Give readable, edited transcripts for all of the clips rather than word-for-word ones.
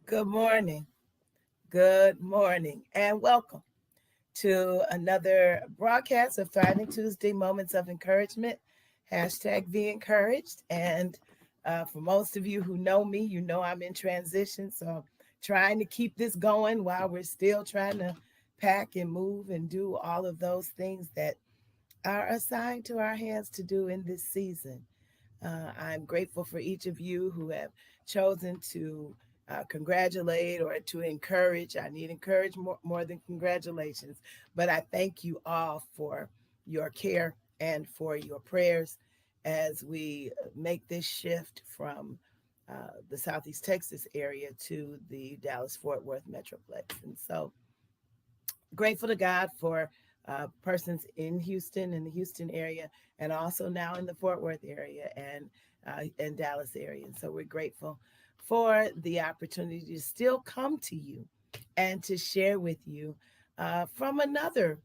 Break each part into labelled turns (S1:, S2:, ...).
S1: Good morning. Good morning, and welcome to another broadcast of Thriving Tuesday Moments of Encouragement. Hashtag Be Encouraged. And for most of you who know me, you know I'm in transition. So I'm trying to keep this going while we're still trying to pack and move and do all of those things that are assigned to our hands to do in this season. I'm grateful for each of you who have chosen to congratulate or to encourage. I need encouragement more than congratulations, but I thank you all for your care and for your prayers as we make this shift from the Southeast Texas area to the Dallas Fort Worth Metroplex. And so grateful to God for persons in Houston, in the Houston area, and also now in the Fort Worth area and Dallas area. And so we're grateful for the opportunity to still come to you and to share with you from another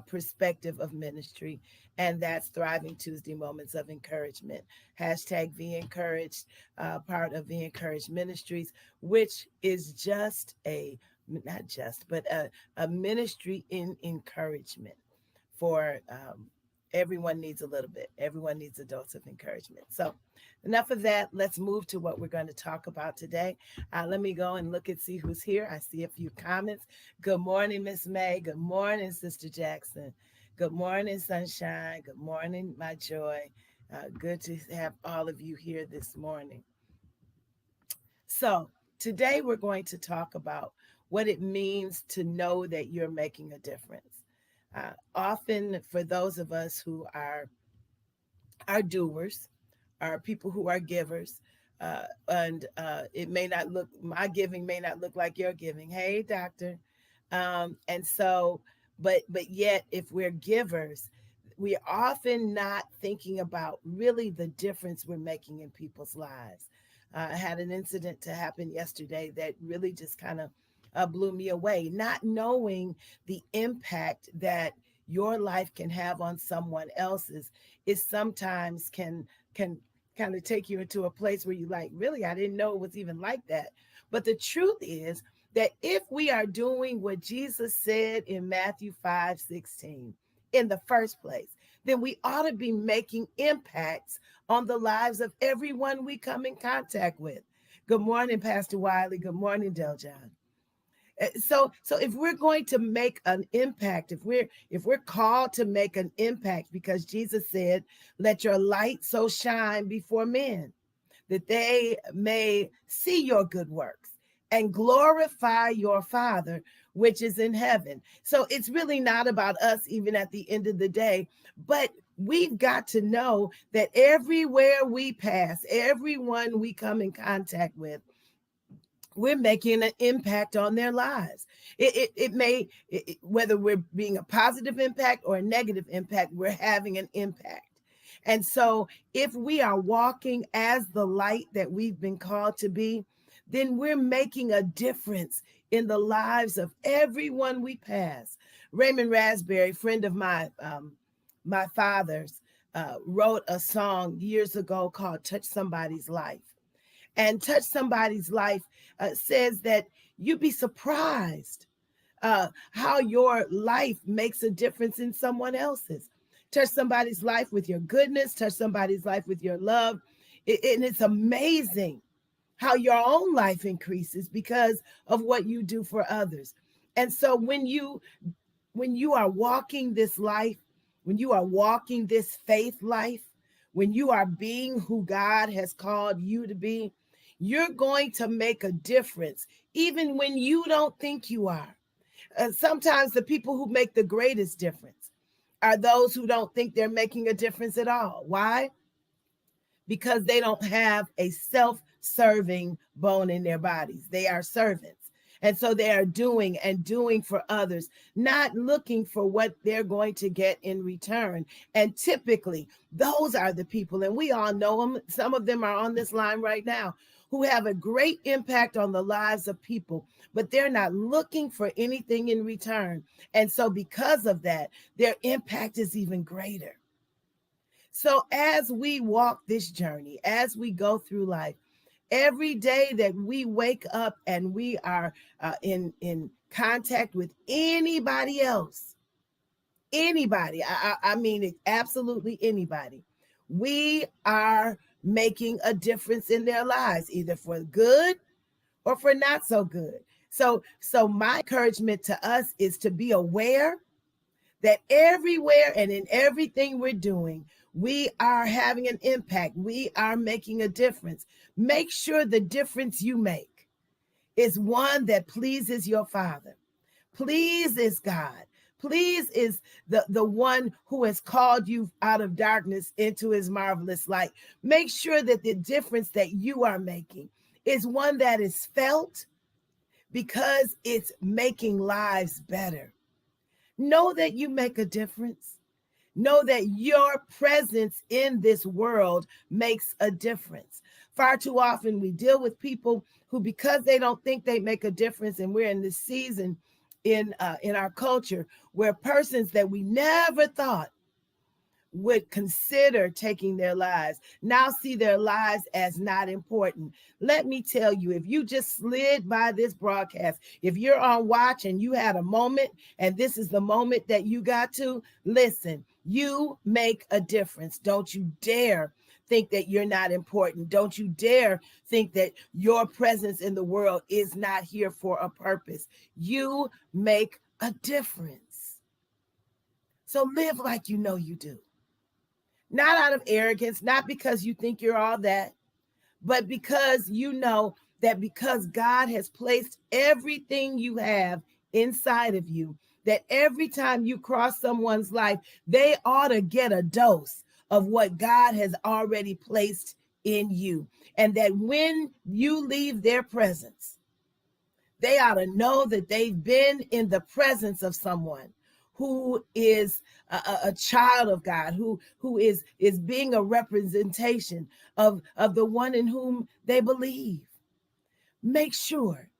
S1: perspective of ministry, and that's Thriving Tuesday Moments of Encouragement. Hashtag Be Encouraged, part of Be Encouraged Ministries, which is just not just, but a ministry in encouragement for everyone needs a little bit. Everyone needs a dose of encouragement. So enough of that. Let's move to what we're going to talk about today. Let me go and look and see who's here. I see a few comments. Good morning, Miss May. Good morning, Sister Jackson. Good morning, Sunshine. Good morning, my joy. Good to have all of you here this morning. So today we're going to talk about what it means to know that you're making a difference. Often, for those of us who are doers, are people who are givers, and it may not look, my giving may not look like your giving. Hey, doctor. And so, but yet, if we're givers, we're often not thinking about really the difference we're making in people's lives. I had an incident to happen yesterday that really just kind of blew me away. Not knowing the impact that your life can have on someone else's is sometimes can kind of take you into a place where you like, really, I didn't know it was even like that. But the truth is that if we are doing what Jesus said in Matthew 5:16 in the first place, then we ought to be making impacts on the lives of everyone we come in contact with. Good morning, Pastor Wiley. Good morning, Del John. So if we're going to make an impact, if we're called to make an impact, because Jesus said, let your light so shine before men that they may see your good works and glorify your Father which is in heaven. So it's really not about us even at the end of the day, but we've got to know that everywhere we pass, everyone we come in contact with, we're making an impact on their lives. It may, whether we're being a positive impact or a negative impact, we're having an impact. And so if we are walking as the light that we've been called to be, then we're making a difference in the lives of everyone we pass. Raymond Raspberry, friend of my father's, wrote a song years ago called Touch Somebody's Life. And Touch Somebody's Life says that you'd be surprised how your life makes a difference in someone else's. Touch somebody's life with your goodness, touch somebody's life with your love. And it's amazing how your own life increases because of what you do for others. And so when you are walking this life, when you are walking this faith life, when you are being who God has called you to be, you're going to make a difference, even when you don't think you are. Sometimes the people who make the greatest difference are those who don't think they're making a difference at all. Why? Because they don't have a self-serving bone in their bodies. They are servants. And so they are doing and doing for others, not looking for what they're going to get in return. And typically, those are the people, and we all know them. Some of them are on this line right now, who have a great impact on the lives of people, but they're not looking for anything in return. And so, because of that, their impact is even greater. So, as we walk this journey, as we go through life, every day that we wake up and we are in contact with anybody else, anybody, I mean absolutely anybody, we are making a difference in their lives, either for good or for not so good. So my encouragement to us is to be aware that everywhere and in everything we're doing, we are having an impact. We are making a difference. Make sure the difference you make is one that pleases your Father, pleases God, please is the one who has called you out of darkness into his marvelous light. Make sure that the difference that you are making is one that is felt because it's making lives better. Know that you make a difference. Know that your presence in this world makes a difference. Far too often we deal with people who, because they don't think they make a difference, and we're in this season in our culture where persons that we never thought would consider taking their lives now see their lives as not important. Let me tell you, if you just slid by this broadcast, if you're on watch and you had a moment and this is the moment that you got to listen, you make a difference. Don't you dare think that you're not important. Don't you dare think that your presence in the world is not here for a purpose. You make a difference. So live like you know you do, not out of arrogance, not because you think you're all that, but because you know that because God has placed everything you have inside of you, that every time you cross someone's life, they ought to get a dose of what God has already placed in you. And that when you leave their presence, they ought to know that they've been in the presence of someone who is a child of God, who is being a representation of the one in whom they believe. Make sure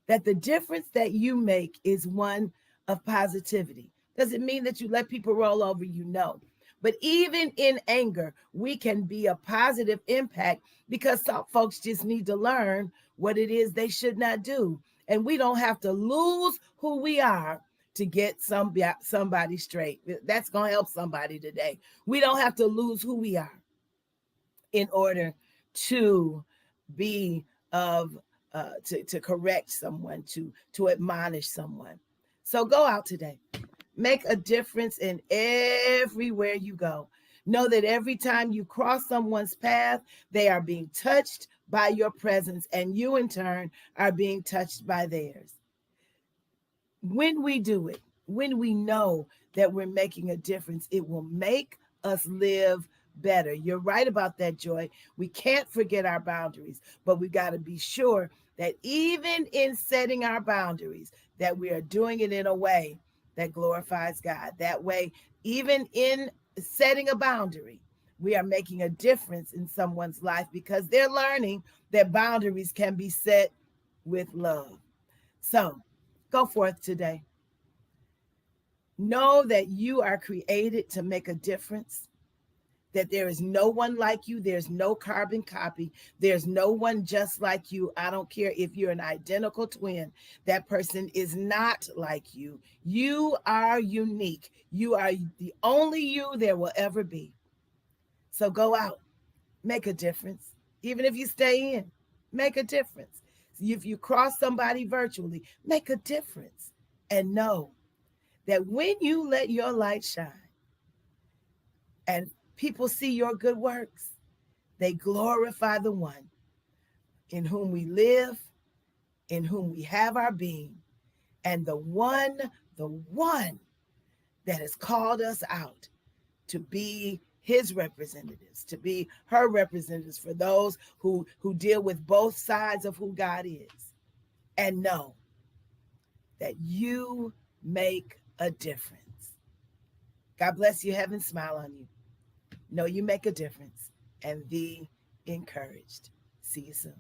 S1: that the difference that you make is one of positivity. Does it mean that you let people roll over you? No. But even in anger, we can be a positive impact because some folks just need to learn what it is they should not do. And we don't have to lose who we are to get somebody straight. That's going to help somebody today. We don't have to lose who we are in order to be of to correct someone, to admonish someone. So go out today. Make a difference in everywhere you go. Know that every time you cross someone's path, they are being touched by your presence, and you in turn are being touched by theirs. When we do it, when we know that we're making a difference, it will make us live better. You're right about that, Joy. We can't forget our boundaries, but we got to be sure that even in setting our boundaries, that we are doing it in a way that glorifies God. That way, even in setting a boundary, we are making a difference in someone's life because they're learning that boundaries can be set with love. So go forth today. Know that you are created to make a difference, that there is no one like you. There's no carbon copy. There's no one just like you. I don't care if you're an identical twin. That person is not like you. You are unique. You are the only you there will ever be. So go out, make a difference. Even if you stay in, make a difference. If you cross somebody virtually, make a difference. And know that when you let your light shine and people see your good works, they glorify the one in whom we live, in whom we have our being, and the one that has called us out to be his representatives, to be her representatives for those who deal with both sides of who God is. And know that you make a difference. God bless you. Heaven smile on you. Know you make a difference and be encouraged. See you soon.